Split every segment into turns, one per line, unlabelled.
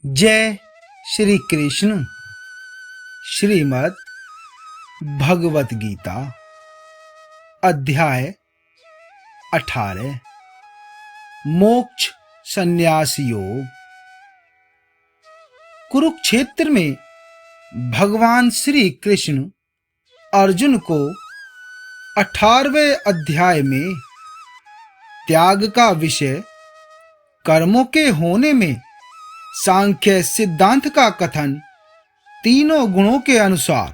जय श्री कृष्ण। श्रीमद् भगवत गीता अध्याय 18 मोक्ष संन्यास योग। कुरुक्षेत्र में भगवान श्री कृष्ण अर्जुन को 18वें अध्याय में त्याग का विषय कर्मों के होने में सांख्य सिद्धांत का कथन तीनों गुणों के अनुसार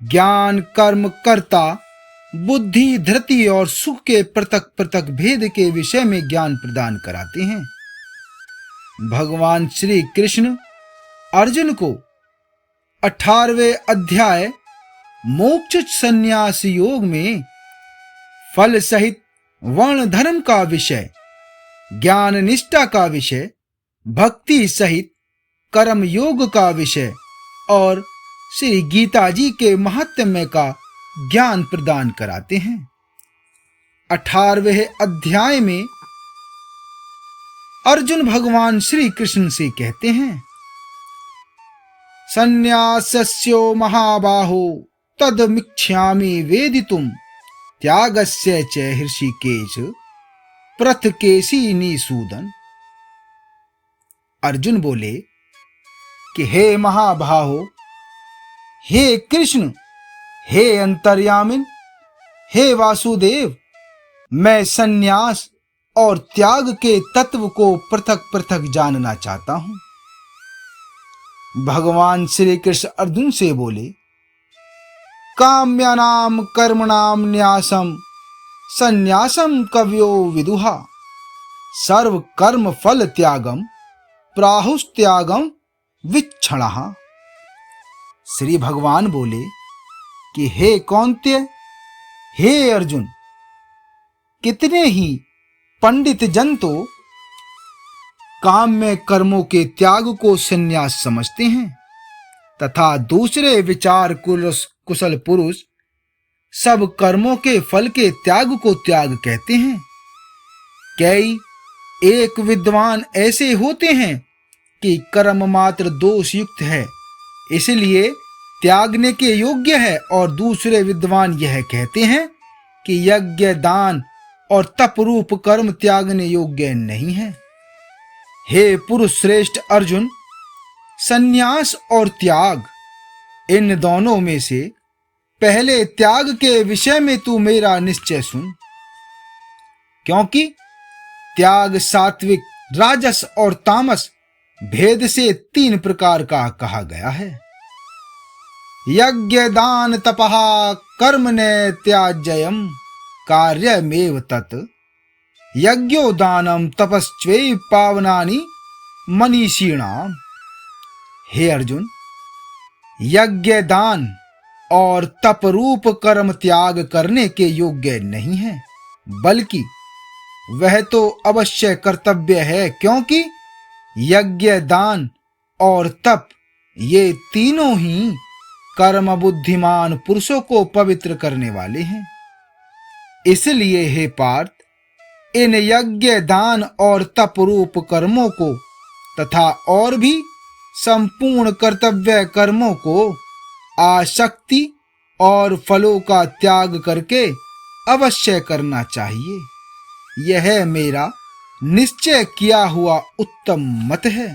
ज्ञान, कर्म, कर्ता, बुद्धि, धृति और सुख के पृथक पृथक भेद के विषय में ज्ञान प्रदान कराते हैं। भगवान श्री कृष्ण अर्जुन को 18वें अध्याय मोक्ष संन्यास योग में फल सहित वर्ण धर्म का विषय, ज्ञान निष्ठा का विषय, भक्ति सहित कर्म योग का विषय और श्री गीता जी के महात्म्य का ज्ञान प्रदान कराते हैं। 18वें अध्याय में अर्जुन भगवान श्री कृष्ण से कहते हैं, संन्यासस्यो महाबाहो तदमिच्छामि वेदितुम त्यागस्य च हृषिकेश पृथकेशी निसूदन। अर्जुन बोले कि हे महाबाहो, हे कृष्ण, हे अंतर्यामिन, हे वासुदेव, मैं संन्यास और त्याग के तत्व को पृथक पृथक जानना चाहता हूं। भगवान श्री कृष्ण अर्जुन से बोले, काम्यानाम कर्मणाम न्यासम संन्यासम कवयो विदुहा सर्व कर्म फल त्यागम प्राहुस्त्यागम विच्छणः। श्री भगवान बोले कि हे कौन्तेय, हे अर्जुन, कितने ही पंडित जन तो काम्य कर्मों के त्याग को संन्यास समझते हैं तथा दूसरे विचार कुशल पुरुष सब कर्मों के फल के त्याग को त्याग कहते हैं। कई एक विद्वान ऐसे होते हैं कि कर्म मात्र दोष युक्त है, इसलिए त्यागने के योग्य है, और दूसरे विद्वान यह कहते हैं कि यज्ञ, दान और तप रूप कर्म त्यागने योग्य नहीं है। हे पुरुष श्रेष्ठ अर्जुन, संन्यास और त्याग इन दोनों में से पहले त्याग के विषय में तू मेरा निश्चय सुन, क्योंकि त्याग सात्विक, राजस और तामस भेद से 3 प्रकार का कहा गया है। यज्ञ, दान, तपः कर्मणे त्याज्यम कार्यमेव तत् यज्ञो दानम तपस्वे पावनानि मनीषिणाम। हे अर्जुन, यज्ञ, दान और तप रूप कर्म त्याग करने के योग्य नहीं है, बल्कि वह तो अवश्य कर्तव्य है, क्योंकि यज्ञ, दान और तप ये तीनों ही कर्म बुद्धिमान पुरुषों को पवित्र करने वाले हैं। इसलिए हे पार्थ, इन यज्ञ, दान और तप रूप कर्मों को तथा और भी संपूर्ण कर्तव्य कर्मों को आसक्ति और फलों का त्याग करके अवश्य करना चाहिए। यह मेरा निश्चय किया हुआ उत्तम मत है।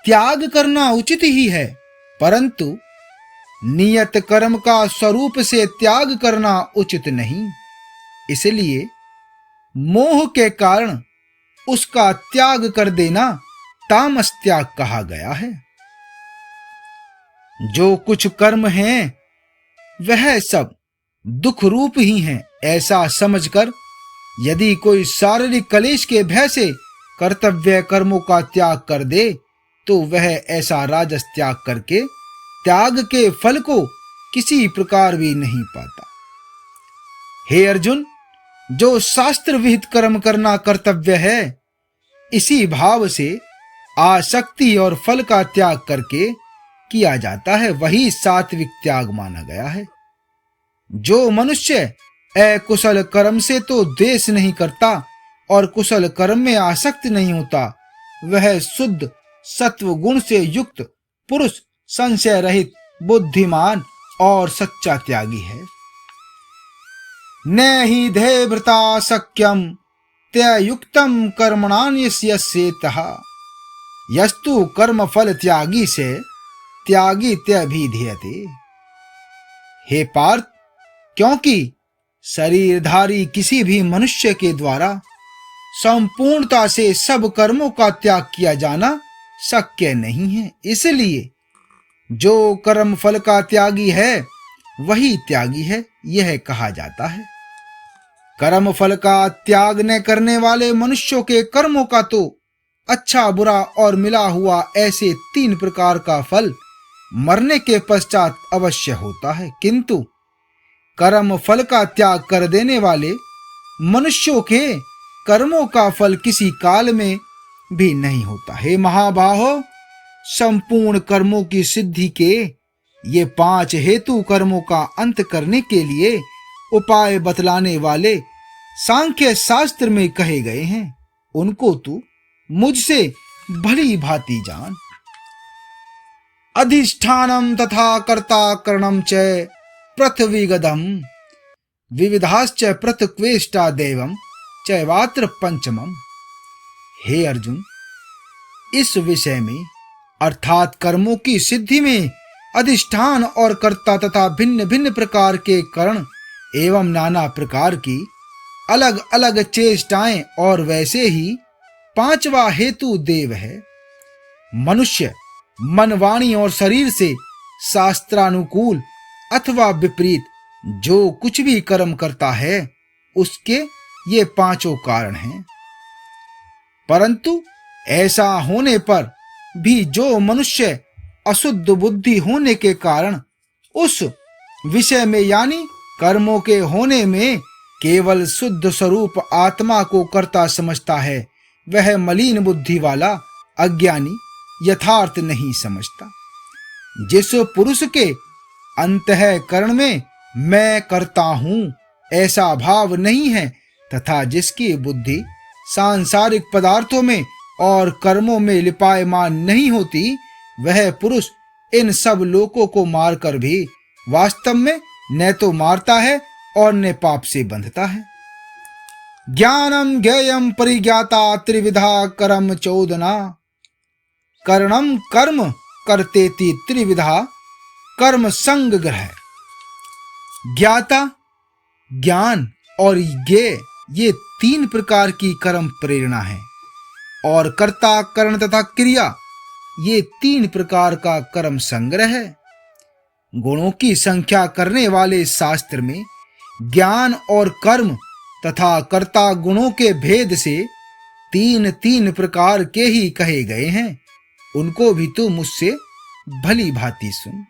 त्याग करना उचित ही है, परंतु नियत कर्म का स्वरूप से त्याग करना उचित नहीं। इसलिए मोह के कारण उसका त्याग कर देना तामस त्याग कहा गया है। जो कुछ कर्म हैं वह सब दुख रूप ही हैं, ऐसा समझकर यदि कोई शारीरिक कलेश के भय से कर्तव्य कर्मों का त्याग कर दे तो वह ऐसा राजस त्याग करके त्याग के फल को किसी प्रकार भी नहीं पाता। हे अर्जुन, जो शास्त्र विहित कर्म करना कर्तव्य है, इसी भाव से आसक्ति और फल का त्याग करके किया जाता है, वही सात्विक त्याग माना गया है। जो मनुष्य अकुशल कर्म से तो द्वेष नहीं करता और कुशल कर्म में आसक्त नहीं होता, वह शुद्ध सत्व गुण से युक्त पुरुष संशय रहित, बुद्धिमान और सच्चा त्यागी है। न हि धैर्यभृता शक्यम त्ययुक्तम कर्मणान्यस्येतः, यस्तु कर्म फल त्यागी से त्यागी त्यभिधीयते। हे पार्थ, क्योंकि शरीरधारी किसी भी मनुष्य के द्वारा संपूर्णता से सब कर्मों का त्याग किया जाना शक्य नहीं है, इसलिए जो कर्म फल का त्यागी है वही त्यागी है, यह कहा जाता है। कर्म फल का त्याग न करने वाले मनुष्यों के कर्मों का तो अच्छा बुरा और मिला हुआ ऐसे 3 प्रकार का फल मरने के पश्चात अवश्य होता है, किंतु कर्म फल का त्याग कर देने वाले मनुष्यों के कर्मों का फल किसी काल में भी नहीं होता। हे महाबाहो, संपूर्ण कर्मों की सिद्धि के ये 5 हेतु कर्मों का अंत करने के लिए उपाय बतलाने वाले सांख्य शास्त्र में कहे गए हैं, उनको तू मुझसे भली भांति जान। अधिष्ठानम तथा कर्ता करणम च पृथ्वीगदम विविधाश्च पृथक्वेष्टा देवम चैवात्र पंचमम। हे अर्जुन, इस विषय में अर्थात कर्मों की सिद्धि में अधिष्ठान और कर्ता तथा भिन्न भिन्न प्रकार के करण एवं नाना प्रकार की अलग अलग चेष्टाएं और वैसे ही 5वां हेतु देव है। मनुष्य मन, वाणी और शरीर से शास्त्रानुकूल अथवा विपरीत जो कुछ भी कर्म करता है उसके ये 5 कारण हैं। परंतु ऐसा होने पर भी जो मनुष्य अशुद्ध बुद्धि होने के कारण उस विषय में यानी कर्मों के होने में केवल शुद्ध स्वरूप आत्मा को कर्ता समझता है, वह मलिन बुद्धि वाला अज्ञानी यथार्थ नहीं समझता। जिस पुरुष के अंतःकरण में मैं करता हूं ऐसा भाव नहीं है तथा जिसकी बुद्धि सांसारिक पदार्थों में और कर्मों में लिपायमान नहीं होती, वह पुरुष इन सब लोकों को मारकर भी वास्तव में न तो मारता है और न पाप से बंधता है। ज्ञानम ज्ञेयम परिज्ञाता त्रिविधा कर्म चोदना, कर्णम कर्म करतेति त्रिविधा कर्म संग ग्रह। ज्ञाता, ज्ञान और ज्ञेय ये 3 प्रकार की कर्म प्रेरणा है, और कर्ता, करण तथा क्रिया ये 3 प्रकार का कर्म संग्रह है। गुणों की संख्या करने वाले शास्त्र में ज्ञान और कर्म तथा कर्ता गुणों के भेद से 3 प्रकार के ही कहे गए हैं, उनको भी तू मुझसे भली भांति सुन।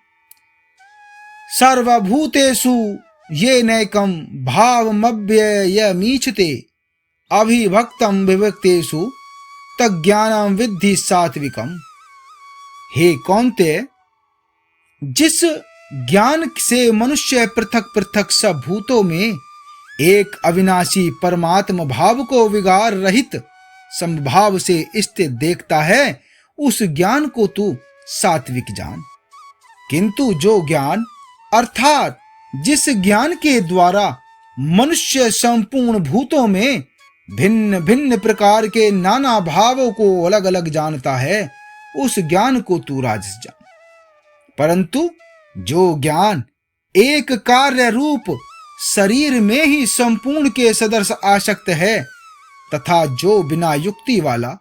सर्वभूतेषु ये नैकम भावमव्ययमीक्षते अभिभक्तम विभक्तेषु तज्ज्ञानम विद्धि सात्विकम। हे कौन्तेय, जिस ज्ञान से मनुष्य पृथक पृथक सब भूतों में एक अविनाशी परमात्म भाव को विकार रहित समभाव से स्थित देखता है, उस ज्ञान को तू सात्विक जान। किंतु जो ज्ञान अर्थात जिस ज्ञान के द्वारा मनुष्य संपूर्ण भूतों में भिन्न भिन्न प्रकार के नाना भावों को अलग अलग जानता है, उस ज्ञान को तू राजस जान। परंतु जो ज्ञान एक कार्य रूप शरीर में ही संपूर्ण के सदृश आसक्त है तथा जो बिना युक्ति वाला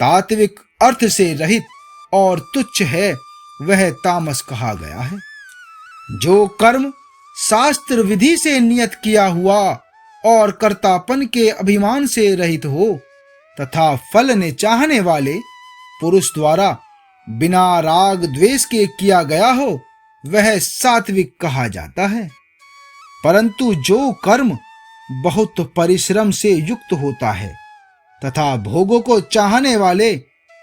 तात्विक अर्थ से रहित और तुच्छ है, वह तामस कहा गया है। जो कर्म शास्त्र विधि से नियत किया हुआ और कर्तापन के अभिमान से रहित हो तथा फल ने चाहने वाले पुरुष द्वारा बिना राग द्वेष के किया गया हो, वह सात्विक कहा जाता है। परंतु जो कर्म बहुत परिश्रम से युक्त होता है तथा भोगों को चाहने वाले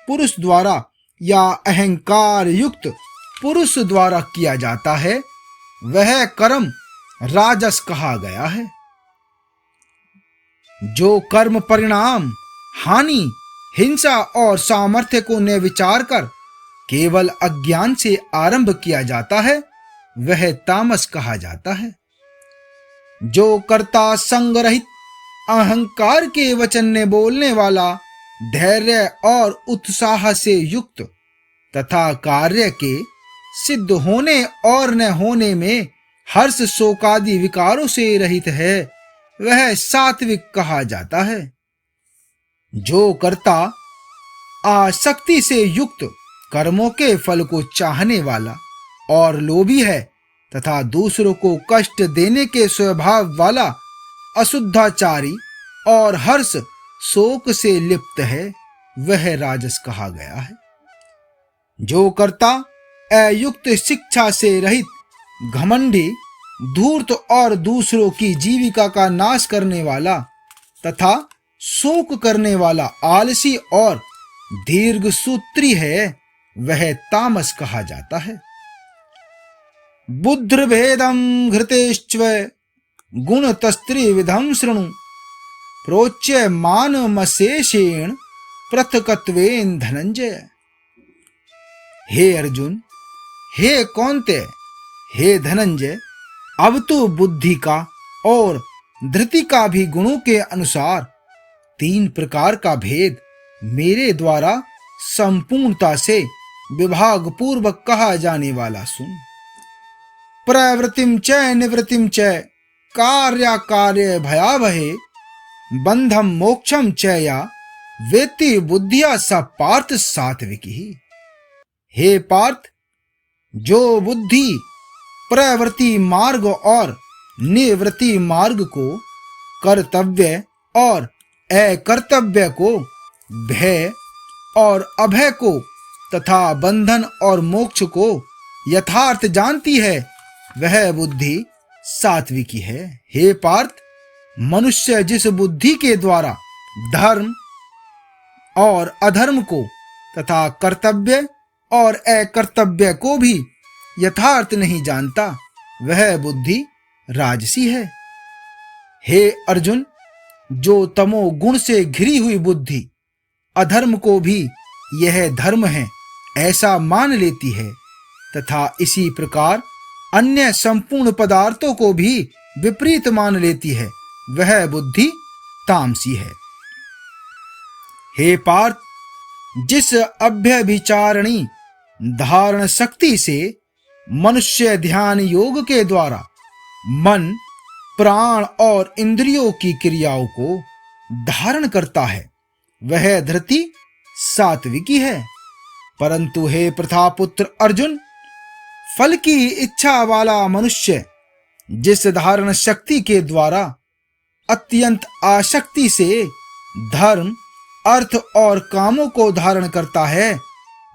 पुरुष द्वारा या अहंकार युक्त पुरुष द्वारा किया जाता है, वह कर्म राजस कहा गया है। जो कर्म परिणाम हानि हिंसा और सामर्थ्य को निर्विचार कर केवल अज्ञान से आरंभ किया जाता है, वह तामस कहा जाता है। जो कर्ता संग रहित अहंकार के वचन ने बोलने वाला, धैर्य और उत्साह से युक्त तथा कार्य के सिद्ध होने और न होने में हर्ष शोकादि विकारों से रहित है, वह सात्विक कहा जाता है। जो कर्ता आसक्ति से युक्त कर्मों के फल को चाहने वाला और लोभी है तथा दूसरों को कष्ट देने के स्वभाव वाला, अशुद्धाचारी और हर्ष शोक से लिप्त है, वह राजस कहा गया है। जो कर्ता अयुक्त शिक्षा से रहित, घमंडी, धूर्त और दूसरों की जीविका का नाश करने वाला तथा शोक करने वाला, आलसी और दीर्घ सूत्री है, वह तामस कहा जाता है। बुद्धिर्भेदं घृतेश्च गुणतस्त्रिविधं शृणु प्रोच्य मानमशेषेण पृथक्त्वेन धनंजय। हे अर्जुन, हे कौन्तेय, हे धनंजय, अब तो बुद्धि का और धृति का भी गुणों के अनुसार 3 प्रकार का भेद मेरे द्वारा संपूर्णता से विभाग पूर्वक कहा जाने वाला सुन। प्रवृत्तिम च निवृत्तिम च कार्याकार्य भयावहे बंधम मोक्षम च या वेत्ति बुद्धिया स पार्थ सात्विकी। हे पार्थ, जो बुद्धि प्रवृत्ति मार्ग और निवृत्ति मार्ग को, कर्तव्य और अकर्तव्य को, भय और अभय को तथा बंधन और मोक्ष को यथार्थ जानती है, वह बुद्धि सात्विकी है। हे पार्थ, मनुष्य जिस बुद्धि के द्वारा धर्म और अधर्म को तथा कर्तव्य और अकर्तव्य को भी यथार्थ नहीं जानता, वह बुद्धि राजसी है। हे अर्जुन, जो तमो गुण से घिरी हुई बुद्धि अधर्म को भी यह धर्म है ऐसा मान लेती है तथा इसी प्रकार अन्य संपूर्ण पदार्थों को भी विपरीत मान लेती है, वह बुद्धि तामसी है। हे पार्थ, जिस अभ्यभिचारिणी धारण शक्ति से मनुष्य ध्यान योग के द्वारा मन, प्राण और इंद्रियों की क्रियाओं को धारण करता है, वह धृति सात्विकी है। परंतु हे प्रथापुत्र अर्जुन, फल की इच्छा वाला मनुष्य जिस धारण शक्ति के द्वारा अत्यंत आसक्ति से धर्म, अर्थ और कामों को धारण करता है,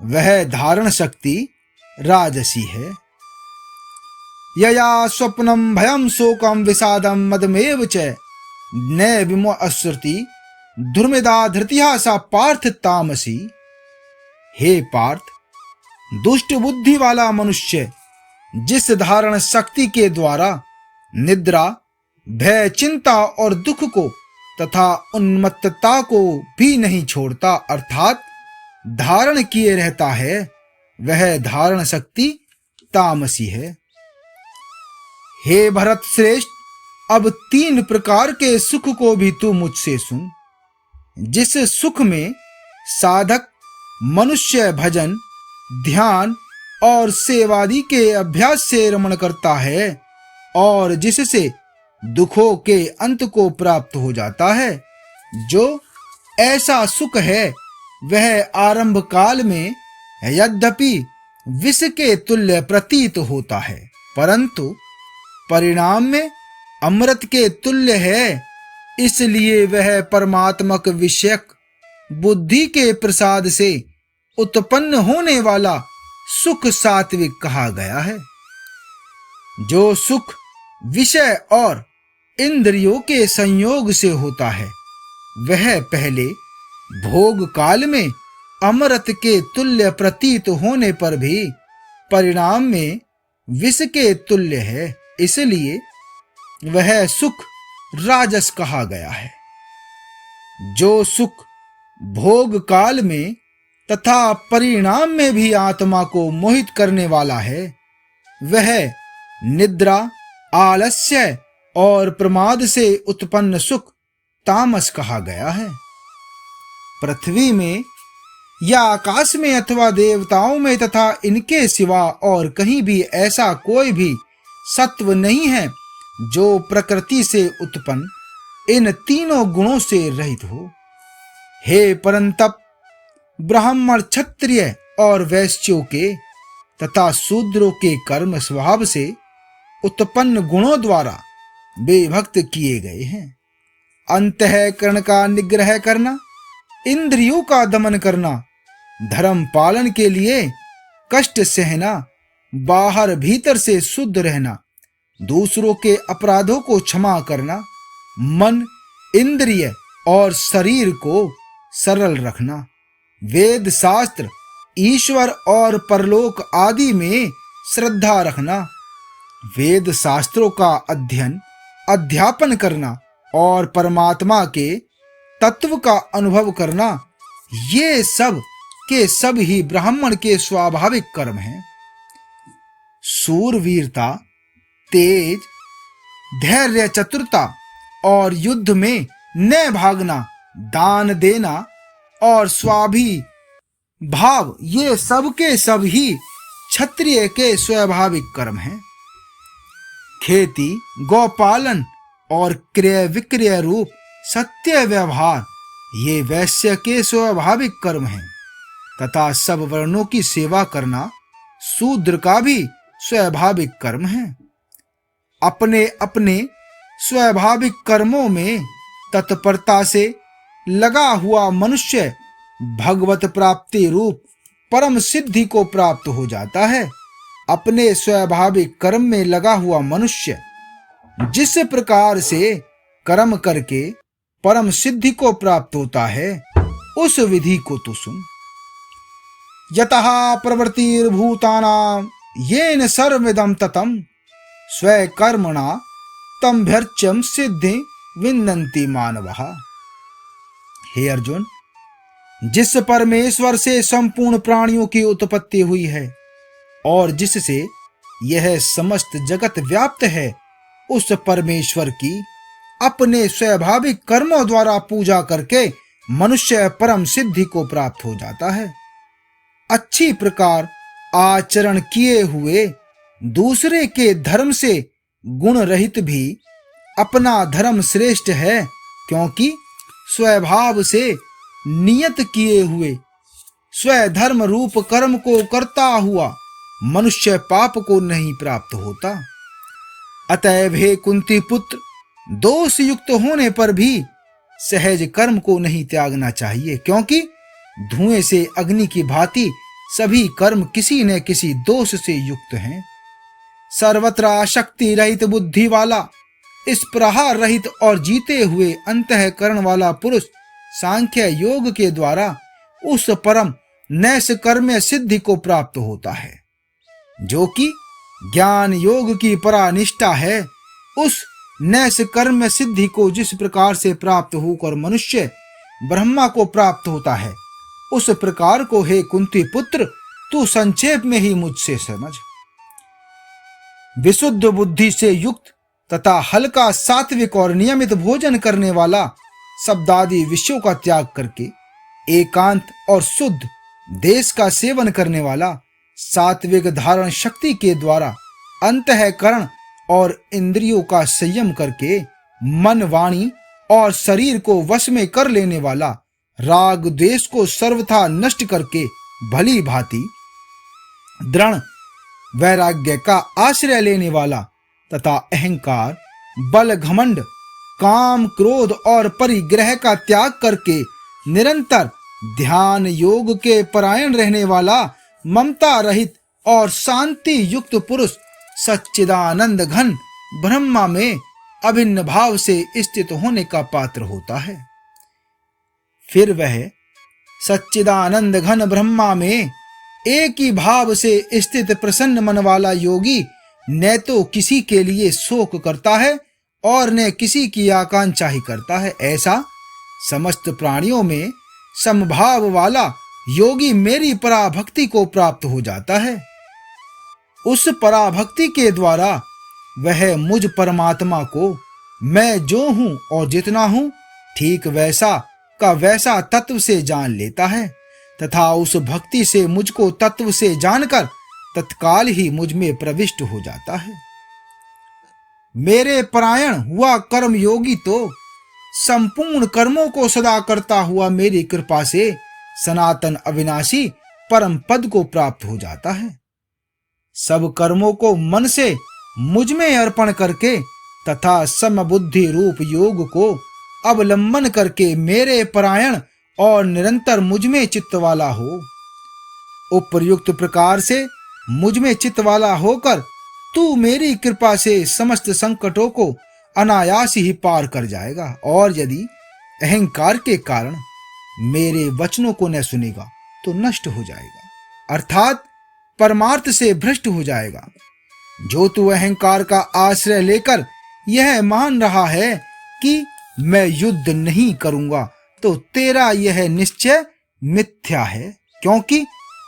वह धारण शक्ति राजसी है। यया स्वप्नम भयम शोकम विषादम मदमेव च न विमोऽश्रुति दुर्मेधा धृतिहा सा पार्थ तामसी। हे पार्थ, दुष्ट बुद्धि वाला मनुष्य जिस धारण शक्ति के द्वारा निद्रा, भय, चिंता और दुख को तथा उन्मत्तता को भी नहीं छोड़ता, अर्थात धारण किए रहता है, वह धारण शक्ति तामसी है। हे भरत श्रेष्ठ, अब 3 प्रकार के सुख को भी तू मुझसे सुन। जिस सुख में साधक मनुष्य भजन, ध्यान और सेवादि के अभ्यास से रमण करता है और जिससे दुखों के अंत को प्राप्त हो जाता है, जो ऐसा सुख है वह आरंभ काल में यद्यपि विष के तुल्य प्रतीत होता है, परंतु परिणाम में अमृत के तुल्य है। इसलिए वह परमात्मक विषयक बुद्धि के प्रसाद से उत्पन्न होने वाला सुख सात्विक कहा गया है। जो सुख विषय और इंद्रियों के संयोग से होता है, वह पहले भोग काल में अमृत के तुल्य प्रतीत होने पर भी परिणाम में विष के तुल्य है, इसलिए वह सुख राजस कहा गया है। जो सुख भोग काल में तथा परिणाम में भी आत्मा को मोहित करने वाला है, वह निद्रा, आलस्य और प्रमाद से उत्पन्न सुख तामस कहा गया है। पृथ्वी में या आकाश में अथवा देवताओं में तथा इनके सिवा और कहीं भी ऐसा कोई भी सत्व नहीं है जो प्रकृति से उत्पन्न इन तीनों गुणों से रहित हो। हे परंतप, ब्राह्मण, क्षत्रिय और वैश्यों के तथा शूद्रों के कर्म स्वभाव से उत्पन्न गुणों द्वारा विभक्त किए गए हैं। अंतःकरण का निग्रह करना, इंद्रियों का दमन करना, धर्म पालन के लिए कष्ट सहना, बाहर भीतर से शुद्ध रहना, दूसरों के अपराधों को क्षमा करना, मन, इंद्रिय और शरीर को सरल रखना, वेद शास्त्र, ईश्वर और परलोक आदि में श्रद्धा रखना, वेद शास्त्रों का अध्ययन, अध्यापन करना और परमात्मा के तत्व का अनुभव करना, ये सब के सब ही ब्राह्मण के स्वाभाविक कर्म हैं। शूरवीरता, तेज, धैर्य, चतुरता और युद्ध में न भागना, दान देना और स्वाभिभाव, ये सब के सब ही क्षत्रिय के स्वाभाविक कर्म हैं। खेती, गौपालन और क्रय विक्रय रूप सत्य व्यवहार, ये वैश्य के स्वाभाविक कर्म हैं तथा सब वर्णों की सेवा करना शूद्र का भी स्वाभाविक कर्म है। अपने अपने स्वाभाविक कर्मों में तत्परता से लगा हुआ मनुष्य भगवत प्राप्ति रूप परम सिद्धि को प्राप्त हो जाता है। अपने स्वाभाविक कर्म में लगा हुआ मनुष्य जिस प्रकार से कर्म करके परम सिद्धि को प्राप्त होता है, उस विधि को तो सुन। यतः प्रवृत्तिर्भूतानां येन सर्वमिदं ततं स्वकर्मणा तमभ्यर्च्यं सिद्धि विन्दन्ति मानवः। हे अर्जुन, जिस परमेश्वर से संपूर्ण प्राणियों की उत्पत्ति हुई है और जिससे यह समस्त जगत व्याप्त है, उस परमेश्वर की अपने स्वाभाविक कर्मों द्वारा पूजा करके मनुष्य परम सिद्धि को प्राप्त हो जाता है। अच्छी प्रकार आचरण किए हुए दूसरे के धर्म से गुण रहित भी अपना धर्म श्रेष्ठ है, क्योंकि स्वभाव से नियत किए हुए स्वधर्म रूप कर्म को करता हुआ मनुष्य पाप को नहीं प्राप्त होता। अतएव हे कुंती पुत्र, दोष युक्त होने पर भी सहज कर्म को नहीं त्यागना चाहिए, क्योंकि धुएं से अग्नि की भांति सभी कर्म किसी न किसी दोष से युक्त हैं। सर्वत्र आसक्ति रहित बुद्धि वाला, इस प्रहार रहित और जीते हुए अंतःकरण वाला पुरुष सांख्य योग के द्वारा उस परम नैष्कर्म्य सिद्धि को प्राप्त होता है, जो कि ज्ञान योग की परानिष्ठा है। उस नैष्कर्म्य सिद्धि को जिस प्रकार से प्राप्त होकर मनुष्य ब्रह्मा को प्राप्त होता है, उस प्रकार को हे कुंती पुत्र तू संक्षेप में ही मुझसे समझ। विशुद्ध बुद्धि से युक्त तथा हल्का, सात्विक और नियमित भोजन करने वाला शब्दादि विषयों का त्याग करके एकांत और शुद्ध देश का सेवन करने वाला, सात्विक धारण शक्ति के द्वारा अंतःकरण और इंद्रियों का संयम करके मन, वाणी और शरीर को वश में कर लेने वाला, राग द्वेष को सर्वथा नष्ट करके भली भांति दृढ़ वैराग्य का आश्रय लेने वाला तथा अहंकार, बल, घमंड, काम, क्रोध और परिग्रह का त्याग करके निरंतर ध्यान योग के परायण रहने वाला, ममता रहित और शांति युक्त पुरुष सच्चिदानंद घन ब्रह्मा में अभिन्न भाव से स्थित होने का पात्र होता है। फिर वह सच्चिदानंद घन ब्रह्मा में एक ही भाव से स्थित प्रसन्न मन वाला योगी न तो किसी के लिए शोक करता है और न किसी की आकांक्षा ही करता है। ऐसा समस्त प्राणियों में समभाव वाला योगी मेरी पराभक्ति को प्राप्त हो जाता है। उस पराभक्ति के द्वारा वह मुझ परमात्मा को मैं जो हूं और जितना हूं ठीक वैसा का वैसा तत्व से जान लेता है तथा उस भक्ति से मुझको तत्व से जानकर तत्काल ही मुझ में प्रविष्ट हो जाता है। मेरे परायण हुआ कर्म योगी तो संपूर्ण कर्मों को सदा करता हुआ मेरी कृपा से सनातन अविनाशी परम पद को प्राप्त हो जाता है। सब कर्मों को मन से मुझ में अर्पण करके तथा समबुद्धि रूप योग को अवलंबन करके मेरे परायण और निरंतर मुझ में चित्त वाला हो। उपर्युक्त प्रकार से मुझ में चित्त वाला होकर तू मेरी कृपा से समस्त संकटों को अनायास ही पार कर जाएगा, और यदि अहंकार के कारण मेरे वचनों को न सुनेगा तो नष्ट हो जाएगा, अर्थात परमार्थ से भ्रष्ट हो जाएगा। जो तू अहंकार का आश्रय लेकर यह मान रहा है कि मैं युद्ध नहीं करूंगा, तो तेरा यह निश्चय मिथ्या है, क्योंकि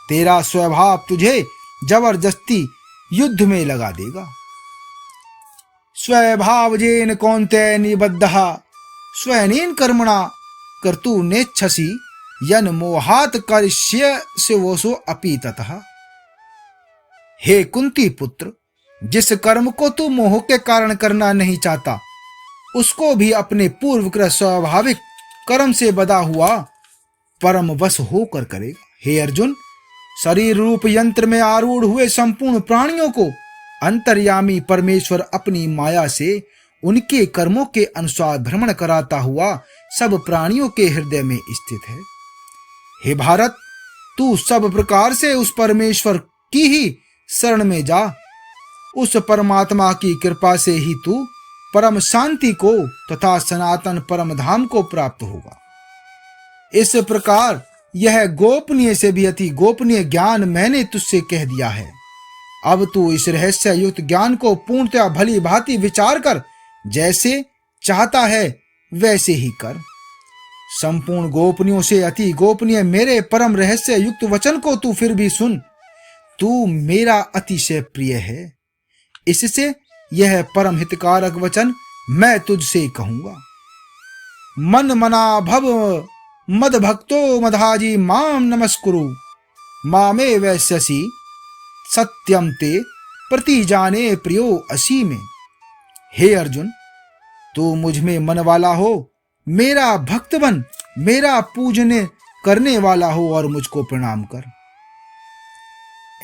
तेरा स्वभाव तुझे जबरदस्ती युद्ध में लगा देगा। स्वभावजेन कौन्तेय निबद्धः स्वयनेन कर्मणा कर्तु नेच्छसि यन मोहात् करिष्यसि अपि ततः। हे कुंती पुत्र, जिस कर्म को तू मोह के कारण करना नहीं चाहता उसको भी अपने पूर्वकृत स्वाभाविक कर्म से बधा हुआ परम वश होकर करेगा। हे अर्जुन, शरीर रूप यंत्र में आरूढ़ हुए संपूर्ण प्राणियों को अंतर्यामी परमेश्वर अपनी माया से उनके कर्मों के अनुसार भ्रमण कराता हुआ सब प्राणियों के हृदय में स्थित है। हे भारत, तू सब प्रकार से उस परमेश्वर की ही शरण में जा। उस परमात्मा की कृपा से ही तू परम शांति को तथा सनातन परम धाम को प्राप्त होगा। इस प्रकार यह गोपनीय से भी अति गोपनीय ज्ञान मैंने तुझसे कह दिया है। अब तू इस रहस्य युक्त ज्ञान को पूर्णतया भली भांति विचार कर जैसे चाहता है वैसे ही कर। संपूर्ण गोपनीयों से अति गोपनीय मेरे परम रहस्य युक्त वचन को तू फिर भी सुन। तू मेरा अतिशय प्रिय है, इससे यह परम हितकारक वचन मैं तुझसे कहूंगा। मन मना भव मद भक्तो मधाजी माम नमस्कुरु मामे वैश्यसि सत्यम ते प्रति जाने प्रियो असी में। हे अर्जुन, तू मुझ में मन वाला हो, मेरा भक्त बन, मेरा पूजने करने वाला हो और मुझको प्रणाम कर।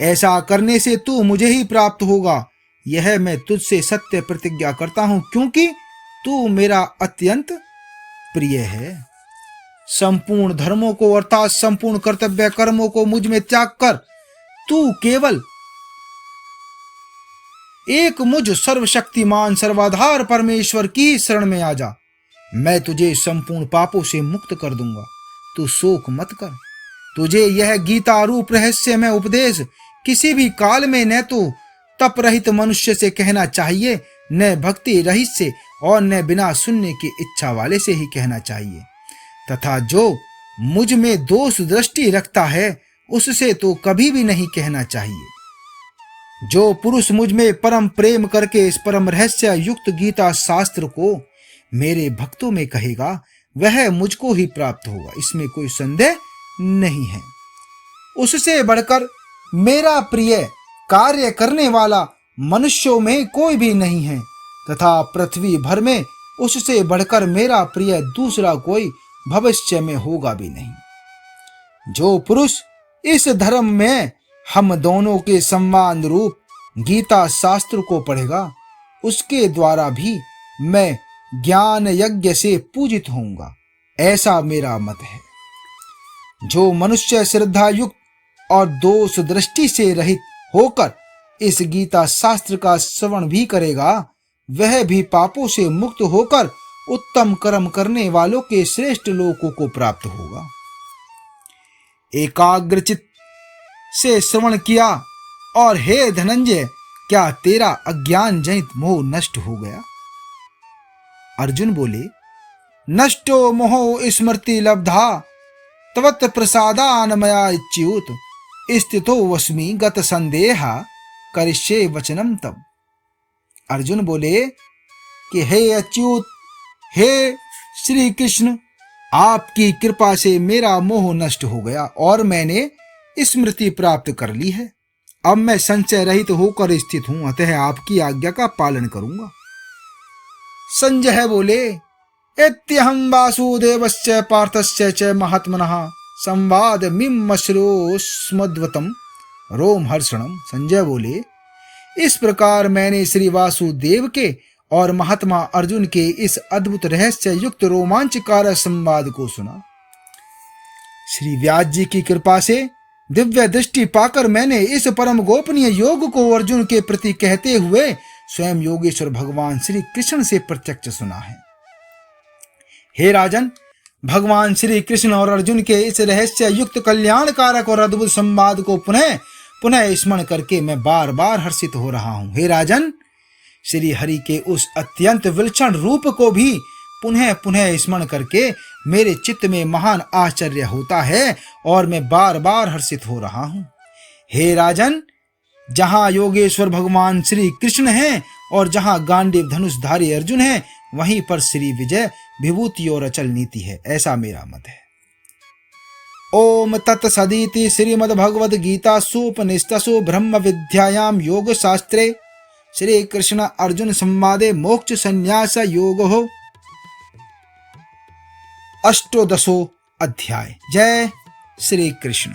ऐसा करने से तू मुझे ही प्राप्त होगा, यह मैं तुझसे सत्य प्रतिज्ञा करता हूं, क्योंकि तू मेरा अत्यंत प्रिय है। संपूर्ण धर्मों को अर्थात संपूर्ण कर्तव्य कर्मों को मुझ में त्याग कर तू केवल एक मुझ सर्वशक्तिमान सर्वाधार परमेश्वर की शरण में आ जा। मैं तुझे संपूर्ण पापों से मुक्त कर दूंगा। तू शोक मत कर। तुझे यह गीता रूप रहस्य में उपदेश किसी भी काल में न तो तप रहित मनुष्य से कहना चाहिए, न भक्ति रहित से, और न बिना सुनने की इच्छा वाले से ही कहना चाहिए। तथा जो मुझ में दोष दृष्टि रखता है उससे तो कभी भी नहीं कहना चाहिए। जो पुरुष मुझ में परम प्रेम करके इस परम रहस्य युक्त गीता शास्त्र को मेरे भक्तों में कहेगा वह मुझको ही प्राप्त होगा, इसमें कोई संदेह नहीं है। उससे बढ़कर मेरा प्रिय कार्य करने वाला मनुष्यों में कोई भी नहीं है तथा पृथ्वी भर में उससे बढ़कर मेरा प्रिय दूसरा कोई भविष्य में होगा भी नहीं। जो पुरुष इस धर्म में हम दोनों के सम्मान रूप गीता शास्त्र को पढ़ेगा उसके द्वारा भी मैं ज्ञान यज्ञ से पूजित होऊंगा, ऐसा मेरा मत है। जो मनुष्य श्रद्धा युक्त और दोष दृष्टि से रहित होकर इस गीता शास्त्र का श्रवण भी करेगा वह भी पापों से मुक्त होकर उत्तम कर्म करने वालों के श्रेष्ठ लोकों को प्राप्त होगा। एकाग्रचित से श्रवण किया और हे धनंजय, क्या तेरा अज्ञान जनित मोह नष्ट हो गया? अर्जुन बोले, नष्टो मोहो स्मृति लब्धा त्वत् प्रसादान्मया इच्युत स्थितो वस्मि गत संदेह करिष्ये वचनम तब। अर्जुन बोले कि हे अच्युत, हे श्री कृष्ण, आपकी कृपा से मेरा मोह नष्ट हो गया और मैंने स्मृति प्राप्त कर ली है। अब मैं संशय रहित होकर स्थित हूं, अतः आपकी आज्ञा का पालन करूंगा। संजय बोले, इत्यहं वासुदेवस्य पार्थस्य च महात्मनः संवाद मिमश्रोस्मद्वतम रोमहर्षणम। संजय बोले, इस प्रकार मैंने श्री वासुदेव के और महात्मा अर्जुन के इस अद्भुत रहस्य युक्त रोमांचकारक संवाद को सुना। श्री व्यास जी की कृपा से दिव्य दृष्टि पाकर मैंने इस परम गोपनीय योग को अर्जुन के प्रति कहते हुए स्वयं योगेश्वर भगवान श्री कृष्ण से प्रत्यक्ष सुना है। हे राजन, भगवान श्री कृष्ण और अर्जुन के इस रहस्य युक्त कल्याणकारक और अद्भुत संवाद को पुनः पुनः स्मरण करके मैं बार बार हर्षित हो रहा हूं। हे राजन, श्री हरि के उस अत्यंत विलक्षण रूप को भी पुनः पुनः स्मरण करके मेरे चित्त में महान आश्चर्य होता है और मैं बार बार हर्षित हो रहा हूं। हे राजन, जहां योगेश्वर भगवान श्री कृष्ण हैं और जहां गांडीव धनुषधारी अर्जुन हैं, वहीं पर श्री विजय विभूति और अचल नीति है, ऐसा मेरा मत है। ओम तत्सदिति श्रीमद्भगवद गीतासु उपनिषत्सु ब्रह्म विद्यायां योग शास्त्रे श्री कृष्ण अर्जुन संवादे मोक्ष संन्यास योगो 18 अध्याय। जय श्री कृष्ण।